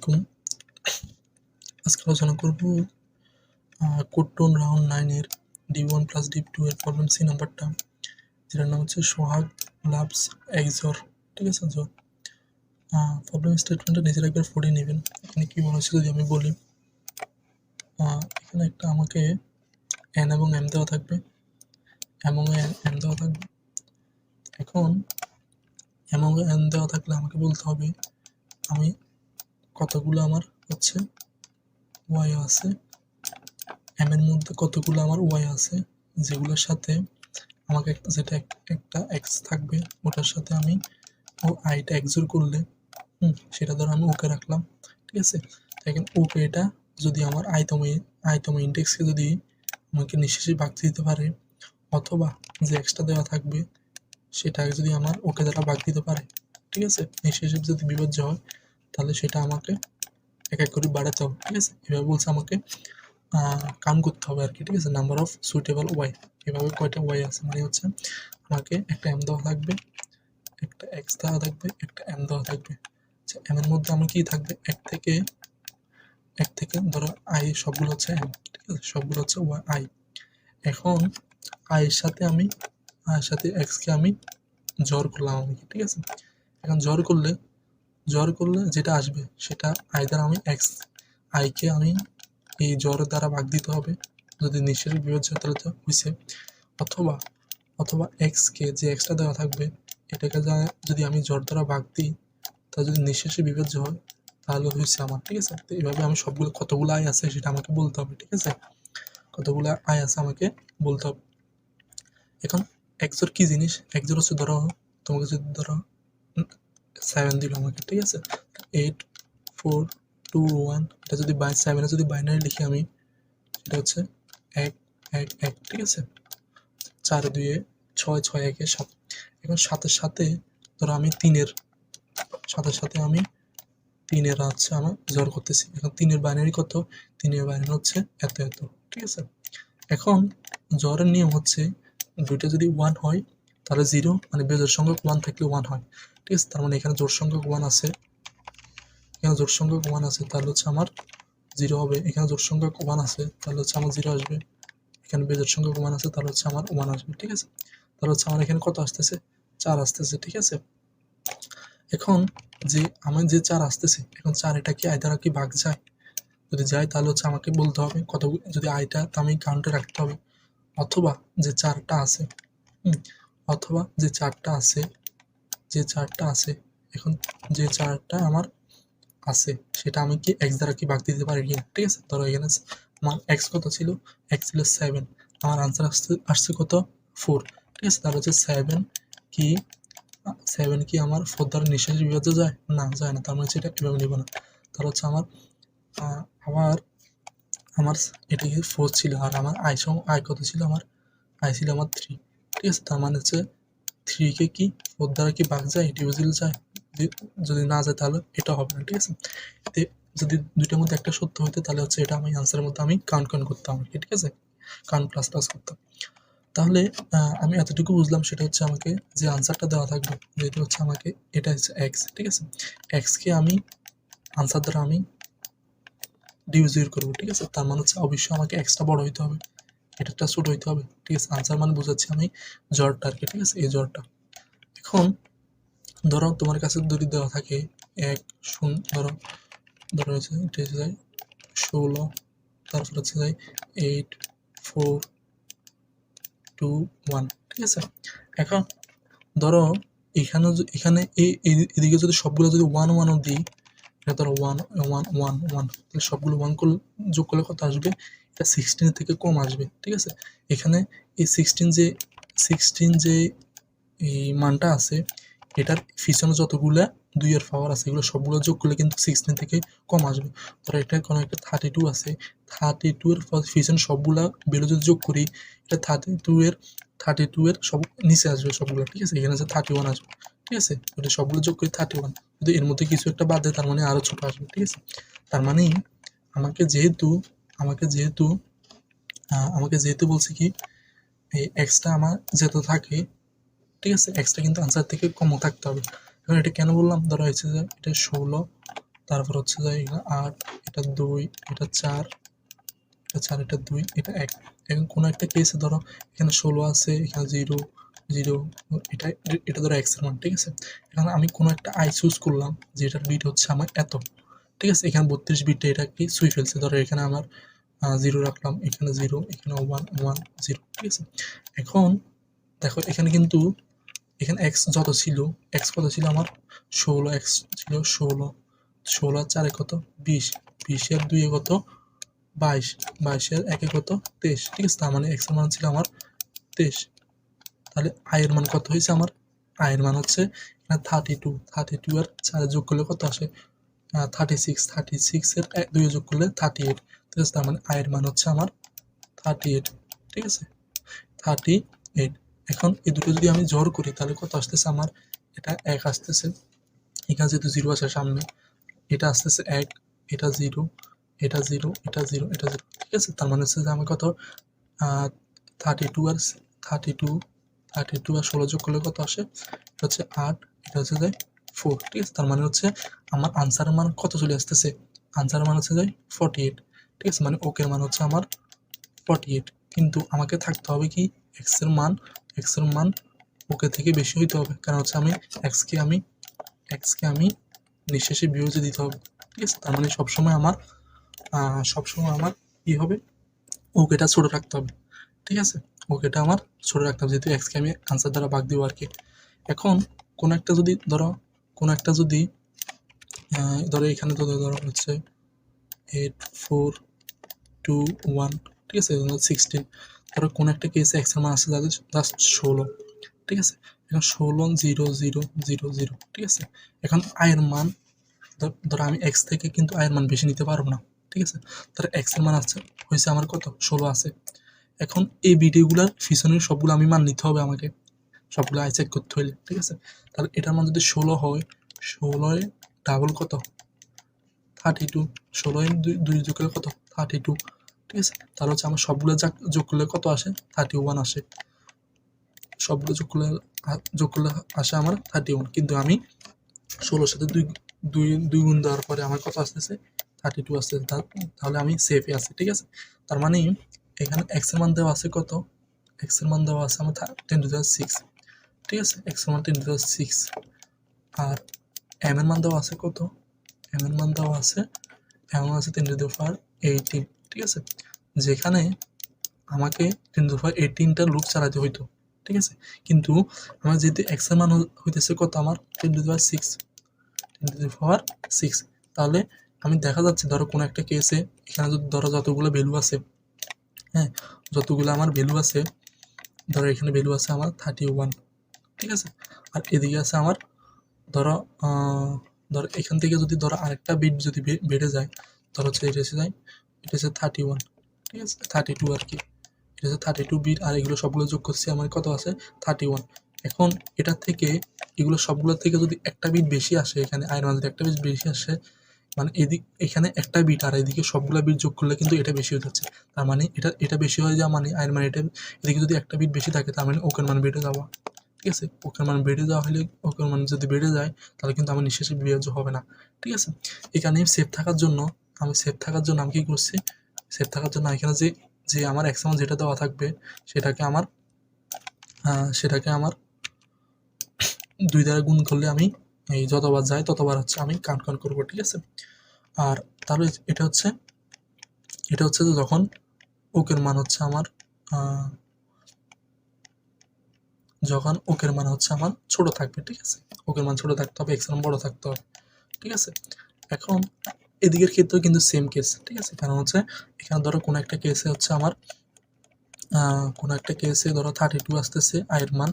আলাইকুম। আজকে আলোচনা করব কোডটোন রাউন্ড 9 এর D1 প্লাস D2 এর প্রবলেম সি নাম্বারটা, যেটার নাম হচ্ছে সোহাগ লাভস এক্সর। ঠিক আছে, জোর প্রবলেম স্টেটমেন্টটা নিজের একবার পড়ে নেবেন। এখানে কি বলা হচ্ছে যদি আমি বলি, এখানে একটা আমাকে এন এবং এম দেওয়া থাকবে, এবং এম দেওয়া থাকবে। এখন এম এবং এন দেওয়া থাকলে আমাকে বলতে হবে আমি কতগুলো আমার হচ্ছে ওয়াই আছে, এম এর মধ্যে কতগুলো আমার ওয়াই আছে, যেগুলোর সাথে আমাকে যেটা একটা এক্স থাকবে ওটার সাথে আমি ও আইটা এক্সোর করলে সেটা ধরো আমি ওকে রাখলাম। ঠিক আছে, দেখেন ওকে এটা যদি আমার আইতম ইন্ডেক্সকে যদি আমাকে নিঃশেষে ভাগ দিতে পারে, অথবা যে এক্সটা দেওয়া থাকবে সেটাকে যদি আমার ওকে দ্বারা ভাগ দিতে পারে, ঠিক আছে, নিঃশেষে যদি বিভাজ্য হয় তাহলে সেটা আমাকে এক এক করে বাড়াতে হবে। ঠিক আছে, এভাবে বলছে আমাকে কাউন্ট করতে হবে আর কি। ঠিক আছে, নাম্বার অফ সুইটেবল ওয়াই, এভাবে কয়টা ওয়াই আছে মানে হচ্ছে আমাকে একটা এম দেওয়া থাকবে, একটা এক্স দেওয়া থাকবে, একটা এম দেওয়া থাকবে। আচ্ছা, এম এর মধ্যে আমার কি থাকবে, এক থেকে ধরো আই সবগুলো হচ্ছে এম, ঠিক আছে, সবগুলো হচ্ছে আই। এখন আইয়ের সাথে এক্সকে আমি জোর করলাম আমাকে, ঠিক আছে। এখন জোর করলে যেটা আসবে সেটা আইদার আমি আইকে আমি এই জোরের দ্বারা ভাগ দিতে হবে, যদি নিঃশেষে বিভাজ্য তাহলে তো হয়েছে, অথবা এক্সকে যে এক্সটা দেওয়া থাকবে এটাকে যদি আমি জোর দ্বারা ভাগ দিই, তা যদি নিঃশেষে বিভাজ্য হয় তাহলে হয়েছে আমার। ঠিক আছে, তো এইভাবে আমি কতগুলো আয় আছে সেটা আমাকে বলতে হবে। ঠিক আছে, কতগুলো আয় আছে আমাকে বলতে হবে। এখন এক্সোর কি জিনিস, এক্সোর হচ্ছে ধরো তোমাকে যদি ধরো 7 দিল আমাকে, ঠিক আছে, 8 4 2 1, এটা যদি 7 যদি বাইনারি লিখি আমি, সেটা হচ্ছে 1 1 1, ঠিক আছে, 4 2 6 6 1 7। এখন সাথে সাথে ধরো আমি তিনের হচ্ছে আমার জোর করতেছি। এখন তিনের বাইনারি কত, তিনের বাইনারি হচ্ছে এত এত। ঠিক আছে, এখন জোরের নিয়ম হচ্ছে দুইটা যদি 1 হয় তাহলে 0, মানে বেজোড় সংখ্যক 1 থাকলে 1 হয়। ঠিক আছে, তার মানে এখানে জোড় সংখ্যক 1 আছে, তাহলে হচ্ছে আমার 0 হবে। এখানে জোড় সংখ্যক 1 আছে তাহলে হচ্ছে আমার 0 আসবে। এখানে বেজোড় সংখ্যক 1 আছে তাহলে হচ্ছে আমার 1 আসবে। ঠিক আছে, তাহলে হচ্ছে আমার এখানে কত আসতেছে, 4 আসতেছে। ঠিক আছে, এখন আমার যে 4 আসতেছে, এখন 4 এটা কি আই দ্বারা কি ভাগ যায়, যদি যায় তাহলে হচ্ছে আমাকে বলতে হবে কত, যদি আইটা আমি কাউন্টে রাখতে হবে, অথবা যে 4টা আছে, অথবা যে 4টা আছে, এখন যে 4টা আমার আছে সেটা আমি কি এক্স দ্বারা কি ভাগ দিতে পারি কিনা। ঠিক আছে, ধরো এখানে আমার এক্স কত ছিল, এক্স ছিল 7, আমার আনসার আসছে কত 4। ঠিক আছে, তাহলে হচ্ছে 7 কি আমার 4 দ্বারা নিঃশেষে বিভাজ্য যায় না, যায় না, তার মানে হচ্ছে এটা এভাবে নিব না। তাহলে হচ্ছে আমার এটা কি 4 ছিল, আর আমার আই কত ছিল, আমার আই ছিল আমার 3। ঠিক আছে, তার মানে হচ্ছে 3 কে কি 4 দ্বারা কি ভাগ যায়, ডিভিজিবল যায়, যদি না যায় তাহলে এটা হবে না। ঠিক আছে, যদি দুইটার মধ্যে একটা সত্য হইতো তাহলে হচ্ছে এটা আমি আনসারের মধ্যে আমি কাউন্ট করতাম। ঠিক আছে, কাউন্ট প্লাস করতাম। তাহলে আমি এতটুকু বুঝলাম, সেটা হচ্ছে আমাকে যে আনসারটা দেওয়া থাকবে, যেটা হচ্ছে আমাকে এটা হচ্ছে এক্স। ঠিক আছে, এক্সকে আমি আনসার দ্বারা আমি ডিভিজিট করবো। ঠিক আছে, তার মানে হচ্ছে অবশ্যই আমাকে এক্সটা বড় হইতে হবে, এটা ছোট হইতে হবে। ঠিক আছে, আনসার মানে বোঝাচ্ছি আমি জ্বরটা আর কি। ঠিক আছে, এই জ্বরটা। এখন ধরো তোমার কাছে যদি দেওয়া থাকে 1 ধরো হচ্ছে এটা হচ্ছে যায় 16, তারপর হচ্ছে যায় 8 4 2 1। ঠিক আছে, এখন ধরো এখানে এদিকে যদি সবগুলো যদি 1 1 দিই, এটা ধরো 1 1 1 1, তাহলে সবগুলো 1 যোগ করলে কত আসবে, এটা 16 থেকে কম আসবে। ঠিক আছে, এখানে এই 16 যে এই মানটা আছে, এটার পিছনে যতগুলা 2 এর পাওয়ার আছে এগুলো সবগুলো যোগ করলে কিন্তু 16 থেকে কম আসবে। ধরো এটা কোনো একটা 32 আছে, 32 এর পিছনে সবগুলা ভ্যালু যদি যোগ করি, এটা 32 এর সব নিচে আসবে সবগুলো। ঠিক আছে, এখানে আছে 31 আসবে। ঠিক আছে, এটা সবগুলো যোগ করি 31, যদি এর মধ্যে কিছু একটা বাদ দেয় তার মানে আরো ছোট আসবে। ঠিক আছে, তার মানে আমাকে যেহেতু বলছে কি এই এক্সটা আমার যেহেতু থাকে, ঠিক আছে, এক্সটা কিন্তু আনসার থেকে কমও থাকতে হবে। এখন এটা কেন বললাম, ধরা হয়েছে যে এটা 16 তারপর হচ্ছে যে এখানে 8, এটা 2, এটা 4, এটা 4, এটা 2, এটা 1। এখন কোনো একটা কেসে ধরো এখানে 16 আছে, এখানে 0, 0, এটা এটা ধরো x এর মান, ঠিক আছে। এখানে আমি কোনো একটা আই চুজ করলাম যেটার বিট হচ্ছে আমার এত, ঠিক আছে। এখানে 32 বিটে এটা কি ছুঁয়ে ফেলছে, ধরো এখানে আমার 0 রাখলাম, এখানে 0, এখানে 1, 1, 0, ঠিক আছে। এখন দেখো এখানে কিন্তু এখানে x যত ছিল, x কত ছিল আমার 16, x ছিল 16, 16 আর 4 কত 20, 20 এর 2 কত 22, 22 এর 1 কত 23, ঠিক আছে। তার মানে x এর মান ছিল আমার 23। তাহলে i এর মান কত হয়েছে আমার, i এর মান হচ্ছে 32, 32 আর 4 যোগ করলে কত আসে 36, 36 এর 2 যোগ করলে 38, ঠিক আছে। তার মানে i এর মান হচ্ছে আমার 38, ঠিক আছে, 38। এখন এই দুটো যদি আমি জোর করি তাহলে কত আসতেছে আমার, এটা 1 আসতেছে, এখানে যেহেতু 0 আসে সামনে, এটা আসতেছে 1, এটা 0, এটা 0, এটা 0, এটা 0, ঠিক আছে। তার মানে হচ্ছে যে আমার কত 32 আর 32, 32 আর 16 যোগ করলে কত আসে, এটা হচ্ছে 8, এটা হচ্ছে যে 4, ঠিক আছে। তার মানে হচ্ছে আমার আনসারের মান কত চলে আসতেছে, আনসারের মান হচ্ছে যে 48, ঠিক আছে। মানে ওকের মান হচ্ছে আমার 48। কিন্তু আমাকে থাকতে হবে কি x এর মান ওকে থেকে বেশি হইতে হবে, কারণ হচ্ছে আমি x কে আমি নিঃশেষে বিয়োগে দিতে হবে, ঠিক আছে। তার মানে সবসময় আমার কি হবে, ওকেটা ছোট রাখতে হবে, ঠিক আছে। ওকেটা আমার ছোট রাখতে হবে, যেহেতু x কে আমি আনসার দ্বারা ভাগ দিব আর কি। এখন কোনো একটা যদি ধরো এখানে তো ধরো হচ্ছে 8, 4, 2, 1, ঠিক আছে, 16। ধরো কোনো একটা কেসে x এর মান আছে যাদের জাস্ট 16, ঠিক আছে। এখন 16, 0, 0, 0, 0, ঠিক আছে। এখন i এর মান ধরো আমি x থেকে কিন্তু i এর মান বেশি নিতে পারবো না, ঠিক আছে। তার x এর মান আছে হয়েছে আমার কত 16 আছে। এখন এই ভিডিওগুলোর পিছনের সবগুলো আমি মান নিতে হবে আমাকে, সবগুলো আই চেক করতে হইলে, ঠিক আছে। তাহলে এটার মান যদি 16 হয়, 16 ডাবল কত 32, 16 2 যোগ করলে কত 32, ঠিক আছে। তাহলে হচ্ছে আমার সবগুলো যোগ করলে কত আসে 31 আসে, সবগুলো যোগ করলে আসে আমার 31। কিন্তু আমি 16 সাথে দুই গুণ দেওয়ার পরে আমার কত আসতেছে 32 আসতেছে, তাহলে আমি সেফে আছি, ঠিক আছে। তার মানে এখানে x এর মান দেওয়া আছে কত, x এর মান দেওয়া আছে আমার 10⁶, ঠিক আছে, x এর মান 10⁶। আর m এর মান দেওয়া আছে কত, m এর মান দেওয়া আছে 10⁸, ঠিক আছে। যেখানে আমাকে 10⁸ লুপ চালাতে হইতো, ঠিক আছে। কিন্তু আমার যেহেতু x এর মান হইতেছে কত আমার 10⁶, তাহলে আমি দেখা যাচ্ছে ধরো কোনো একটা কেসে এখানে যদি ধরো যতগুলো ভ্যালু আছে, হ্যাঁ, যতগুলো আমার ভ্যালু আছে, ধরো এখানে ভ্যালু আছে আমার 31, ঠিক আছে। আর এদিকে আছে আমার ধরো এখান থেকে যদি ধরো আরেকটা বিট যদি বেড়ে যায়, ধরো হচ্ছে এটা হচ্ছে 31, ঠিক আছে, 32 আর কি, এটা হচ্ছে 32 বিট। আর এগুলো সবগুলো যোগ করছি আমার কত আছে 31। এখন এটার থেকে এগুলো সবগুলোর থেকে যদি একটা বিট বেশি আসে, এখানে আয়ের মান যদি একটা বিট বেশি আসে, মানে এখানে একটা বিট আর এদিকে সবগুলো বিট যোগ করলে কিন্তু এটা বেশি হয়ে যাচ্ছে। তার মানে এটা বেশি হয়ে যাওয়া মানে আয়ের মান এদিকে যদি একটা বিট বেশি থাকে তার মানে ওকের মান বেড়ে যাওয়া, ঠিক আছে। ওকের মান বেড়ে যাওয়া হলে ওকের মান যদি বেড়ে যায় তাহলে কিন্তু আমার নিঃশেষে বিয়োজ্য হবে না, ঠিক আছে। এখানে সেফ থাকার জন্য আমি কি করছি, সেফ থাকার জন্য এখানে যে আমার x মান যেটা দেওয়া থাকবে সেটাকে আমার 2 দ্বারা গুণ করলে আমি এই যতবার যায় ততবার হচ্ছে আমি কাউন্ট করবো, ঠিক আছে। আর তাহলে এটা হচ্ছে যে যখন ওকের মান হচ্ছে আমার ছোট থাকবে, ঠিক আছে। ওকের মান ছোট থাকতে হবে, x এর মান বড় থাকতে হবে, ঠিক আছে। এখন এদিকের ক্ষেত্রেও কিন্তু সেম কেস, ঠিক আছে। কারণ হচ্ছে এখানে ধরো কোনো একটা কেসে হচ্ছে আমার ধরো 32 আসতেছে আয়ের মান,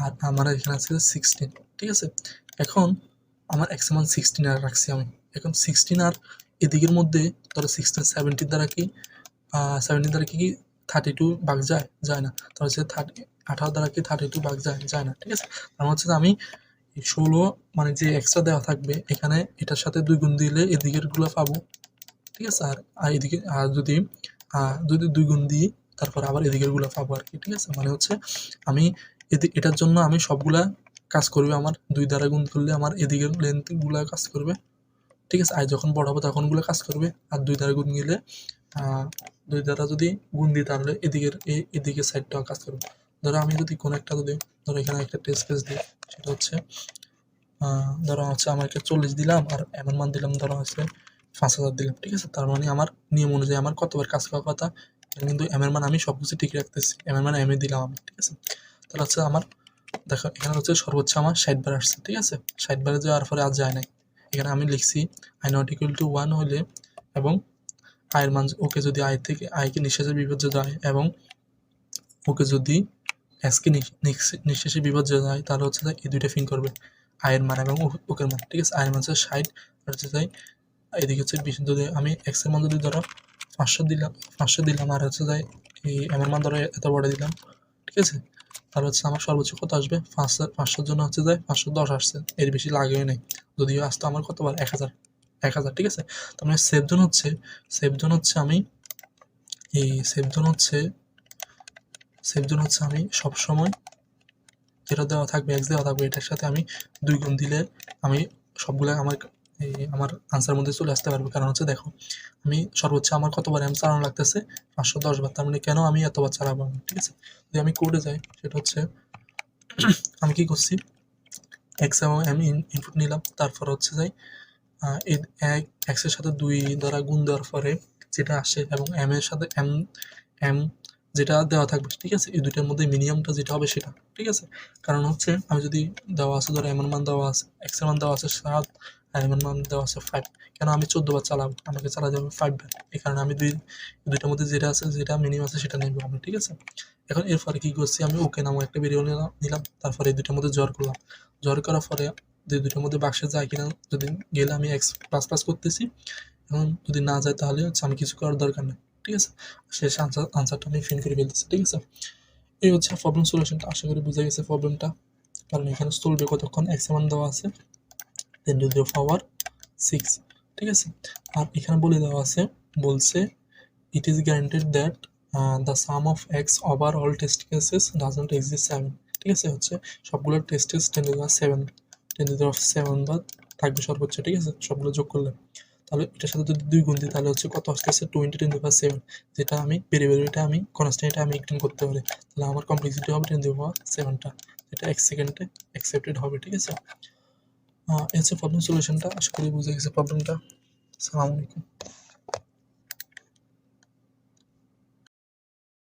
আর আমার এখানে আছে 16, ঠিক আছে। এখন আমার x এর মান 16 আর রাখছি আমি। এখন 16 আর এদিকের মধ্যে ধরো 16 17 দ্বারা কি 32 ভাগ যায় না। তাহলে হচ্ছে 18 দ্বারা কি 32 ভাগ যায় না, ঠিক আছে। তার হচ্ছে আমি 16 মানে যে এক্সট্রা দেওয়া থাকবে এখানে এটার সাথে 2 গুণ দিলে এদিকের গুলো পাবো, ঠিক আছে। আর এদিকে যদি 2 গুণ দিই তারপর আবার এদিকের গুলো পাবো আর কি, ঠিক আছে। মানে হচ্ছে আমি এটার জন্য আমি সবগুলা কাজ করবে আমার 2 দ্বারা গুণ করলে আমার এদিকের লেন্থ গুলা কাজ করবে, ঠিক আছে, আই যখন বড় হবে তখন ওগুলো কাজ করবে। আর 2 দ্বারা গুণ দিলে 2 দ্বারা যদি গুণ দিই তাহলে এদিকের সাইডটাও কাজ করবে। ধরো আমি যদি কোনো একটা ধরো এখানে একটা টেস্ট কেস দিই, সেটা হচ্ছে ধরো হচ্ছে আমাকে 40 দিলাম আর এমন মান দিলাম, ধরো হচ্ছে 5000 দিলাম, ঠিক আছে। তার মানে আমার নিয়ম অনুযায়ী আমার কতবার কাজ করার কথা, কিন্তু এম এর মান আমি সবকিছু ঠিক রাখতেছি, এম এর মান এম এ দিলাম আমি, ঠিক আছে। তাহলে হচ্ছে আমার দেখো এখানে হচ্ছে সর্বোচ্চ আমার 60 বার আসছে, ঠিক আছে। 60 বারে যাওয়ার পরে আর যায় নাই। এখানে আমি লিখছি আই নট ইকুয়াল টু 1 হলে এবং আয়ের মান ওকে যদি আয় থেকে আয়কে নিঃশেষে বিভাজ্য যায় এবং ওকে যদি এসকে নিঃশেষে বিভাজ্য যায়, তাহলে হচ্ছে এই দুইটা ফিং করবে, আয়ের মান এবং ওকের মান, ঠিক আছে। আয়ের মান হচ্ছে 60 আর হচ্ছে তাই এদিকে হচ্ছে 20। যদি আমি এক্স এর মান যদি ধরো 500 দিলাম আর হচ্ছে তাই এই এম এর মান ধরো এত বড় দিলাম, ঠিক আছে। তাহলে হচ্ছে আমার সর্বোচ্চ কত আসবে, 500 জন্য হচ্ছে যায় 510 আসছে, এর বেশি লাগেও নেই। যদিও আসতো আমার কতবার 1000, ঠিক আছে। তার মানে সেভ জোন হচ্ছে আমি এই সেভ জোন হচ্ছে আমি সবসময় যেটা দেওয়া থাকবে এক্স দেওয়া থাকবে এটার সাথে আমি 2 গুণ দিলে আমি সবগুলো আমার আনসার মধ্যে চলে আসতে পারবে। কারণ হচ্ছে দেখো আমি সর্বোচ্চ আমার কতবার এম চালানো লাগতেছে, 510 বার। তার মানে কেন আমি এতবার চালাবো, ঠিক আছে। যদি আমি কোডে যাই, সেটা হচ্ছে আমি কি করছি, এক্স এবং এম ইনপুট নিলাম, তারপর হচ্ছে যাই এক্স এর সাথে 2 দ্বারা গুণ দেওয়ার পরে যেটা আসে এবং এম এর সাথে এম যেটা দেওয়া থাকবে, ঠিক আছে। এই দুইটার মধ্যে মিনিমামটা যেটা হবে সেটা, ঠিক আছে। কারণ হচ্ছে আমি যদি দেওয়া আছে ধরো এম এর মান দেওয়া আছে, এক্স এর মান দেওয়া আছে 7 আর এম এর মান দেওয়া আছে 5, কেন আমি 14 বার চালাবো, আমাকে চালাতে হবে 5 বার। এই কারণে আমি দুইটার মধ্যে যেটা আছে, যেটা মিনিমাম আছে সেটা নেবো আমি, ঠিক আছে। এখন এরপরে কি করছি, আমি ওকে নামক একটা ভেরিয়েবল নিলাম, তারপরে এই দুইটার মধ্যে জ্বর করলাম, জ্বর করার পরে যে দুইটার মধ্যে বাক্সে যায় কিনা, যদি গেলে আমি এক্স প্লাস প্লাস করতেছি, এবং যদি না যায় তাহলে হচ্ছে আমি কিছু করার দরকার নেই, ঠিক আছে। শেষ আনসারটা আমি ফিল করে ফেলতেছি, ঠিক আছে। এই হচ্ছে প্রবলেম সলিউশনটা। আশা করি বুঝা গেছে প্রবলেমটা। কারণ এখানে চলবে কতক্ষণ, এক্স মান দেওয়া আছে 10 টু দি পাওয়ার 6, ঠিক আছে। আর এখানে বলে দেওয়া আছে, বলছে it is guaranteed that the some of x over all test cases doesn't exist 7, ঠিক আছে। হচ্ছে সবগুলো টেস্ট কেস 10 টু দি পাওয়ার 7 বার থাকবে সর্বোচ্চ, ঠিক আছে, সবগুলো যোগ করলে। তাহলে এটার সাথে যদি 2 গুণ দিই তাহলে হচ্ছে কত আসতেছে, 20 টেন টু দি পাওয়ার 7, যেটা আমি ভেরিয়েবলটা আমি কনস্ট্যান্ট আমি এক্সটেন্ড করতে পারি। তাহলে আমার কমপ্লেক্সিটি হবে 10 টু দি পাওয়ার 7টা, যেটা এক সেকেন্ডে অ্যাকসেপ্টেড হবে, ঠিক আছে। এই হচ্ছে প্রবলেম সলিউশনটা। আশা করি বুঝে গেছে প্রবলেমটা। আসসালামু আলাইকুম।